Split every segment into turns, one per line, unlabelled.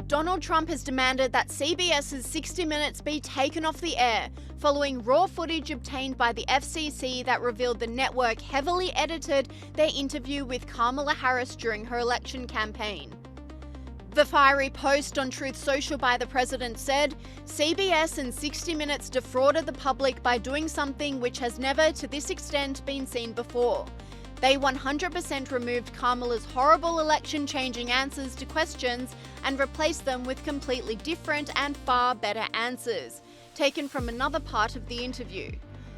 Donald Trump has demanded that CBS's 60 Minutes be taken off the air following raw footage obtained by the FCC that revealed the network heavily edited their interview with Kamala Harris during her election campaign. The fiery post on Truth Social by the president said, CBS and 60 Minutes defrauded the public by doing something which has never to this extent been seen before. They 100% removed Kamala's horrible election-changing answers to questions and replaced them with completely different and far better answers, taken from another part of the interview.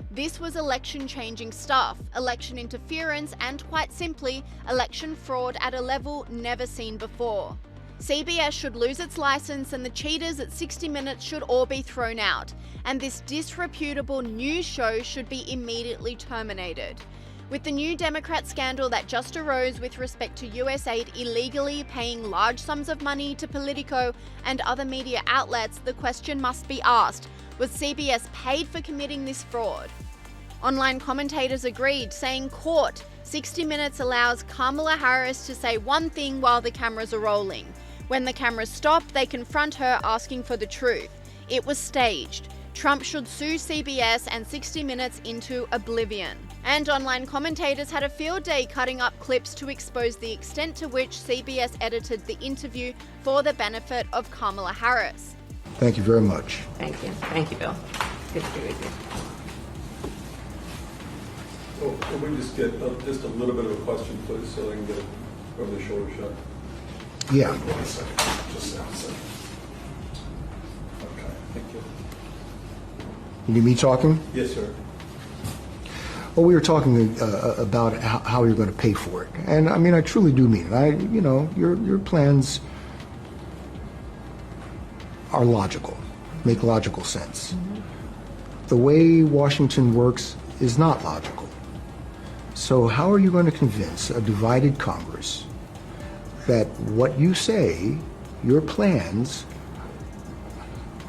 This was election-changing stuff, election interference, and quite simply, election fraud at a level never seen before. CBS should lose its license and the cheaters at 60 Minutes should all be thrown out, and this disreputable news show should be immediately terminated. With the new Democrat scandal that just arose with respect to US aid illegally paying large sums of money to Politico and other media outlets, the question must be asked, was CBS paid for committing this fraud? Online commentators agreed, saying, "Court, 60 Minutes allows Kamala Harris to say one thing while the cameras are rolling. When the cameras stop, they confront her asking for the truth. It was staged. Trump should sue CBS and 60 Minutes into oblivion." And online commentators had a field day cutting up clips to expose the extent to which CBS edited the interview for the benefit of Kamala Harris.
Thank you very much.
Thank you. Thank you, Bill. Good to be with you.
Well, can we just get just a little bit of a question, please, so I can get it over the shoulder shot?
Yeah.
1 second. Just a second. Okay, thank you.
You need me talking?
Yes, sir.
Well, we were talking about how you're going to pay for it, and I mean, I truly do mean it. Your plans are logical, make logical sense. The way Washington works is not logical. So how are you going to convince a divided Congress that what you say, your plans,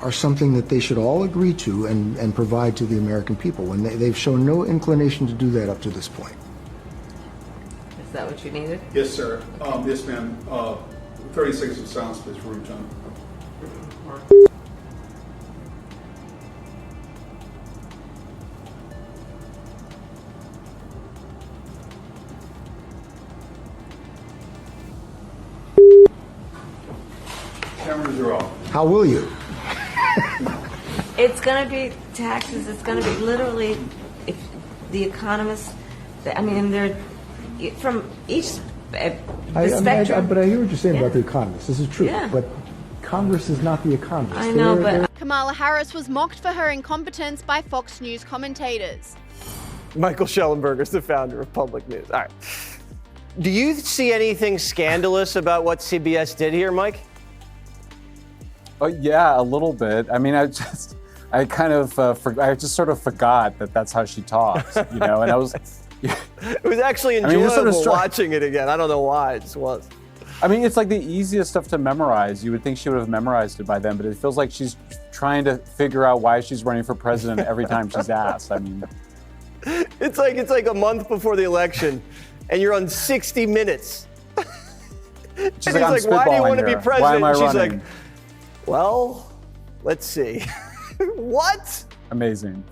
are something that they should all agree to and provide to the American people when they've shown no inclination to do that up to this point?
Is that what you needed?
Yes, sir. Yes, ma'am. 30 seconds of silence, please, for John. Cameras are off.
How will you?
It's going to be taxes. It's going to be literally, if the economists, they're from each spectrum.
But I hear what you're saying about the economists. This is true.
Yeah.
But Congress is not the economists.
I know, but
Kamala Harris was mocked for her incompetence by Fox News commentators.
Michael Schellenberger's the founder of Public News. All right. Do you see anything scandalous about what CBS did here, Mike?
Oh, yeah, a little bit. I mean, I just sort of forgot that that's how she talks, and I was.
It was actually enjoyable watching it again. I don't know why, it just was.
I mean, it's like the easiest stuff to memorize. You would think she would have memorized it by then, but it feels like she's trying to figure out why she's running for president every time she's asked. I mean,
it's like a month before the election, and you're on 60 Minutes.
She's
and he's like, "Why do you want to be president?"
Why am I
and she's
running?
like, "Well, let's see." What?
Amazing.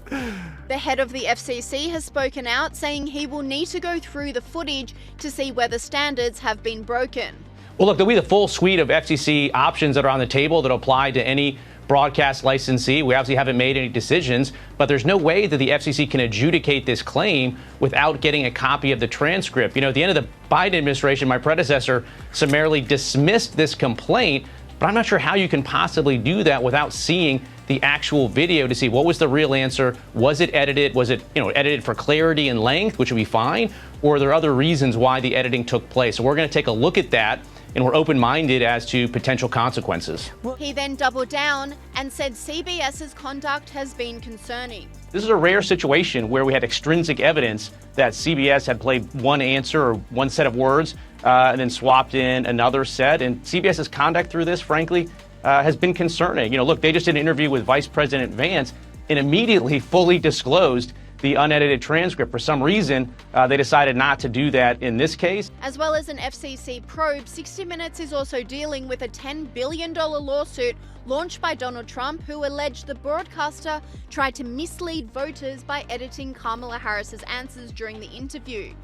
The head of the FCC has spoken out, saying he will need to go through the footage to see whether standards have been broken.
Well, look, there'll be the full suite of FCC options that are on the table that apply to any broadcast licensee. We obviously haven't made any decisions, but there's no way that the FCC can adjudicate this claim without getting a copy of the transcript. At the end of the Biden administration, my predecessor summarily dismissed this complaint, but I'm not sure how you can possibly do that without seeing the actual video to see what was the real answer. Was it edited? Was it, edited for clarity and length, which would be fine? Or are there other reasons why the editing took place? So we're going to take a look at that, and we're open-minded as to potential consequences.
He then doubled down and said CBS's conduct has been concerning.
This is a rare situation where we had extrinsic evidence that CBS had played one answer or one set of words and then swapped in another set. And CBS's conduct through this, frankly, has been concerning. Look, they just did an interview with Vice President Vance and immediately fully disclosed the unedited transcript. For some reason, they decided not to do that in this case.
As well as an FCC probe, 60 Minutes is also dealing with a $10 billion lawsuit launched by Donald Trump, who alleged the broadcaster tried to mislead voters by editing Kamala Harris's answers during the interview.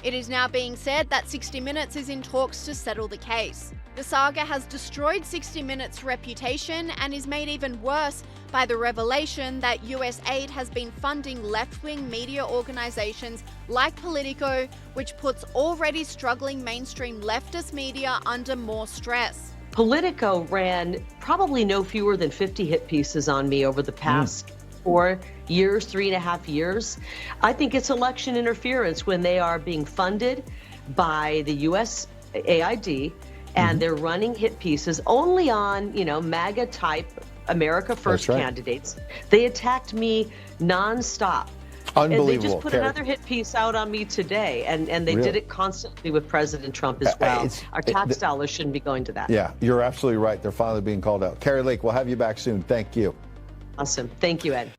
It is now being said that 60 Minutes is in talks to settle the case. The saga has destroyed 60 Minutes' reputation and is made even worse by the revelation that US aid has been funding left-wing media organizations like Politico, which puts already struggling mainstream leftist media under more stress.
Politico ran probably no fewer than 50 hit pieces on me over the past 4 years, 3.5 years. I think it's election interference when they are being funded by the US AID and they're running hit pieces only on, MAGA type America First candidates. They attacked me nonstop.
Unbelievable.
And they just put another hit piece out on me today, and they did it constantly with President Trump as well. Our tax dollars shouldn't be going to that.
Yeah, you're absolutely right. They're finally being called out. Carrie Lake, we'll have you back soon. Thank you.
Awesome. Thank you, Ed.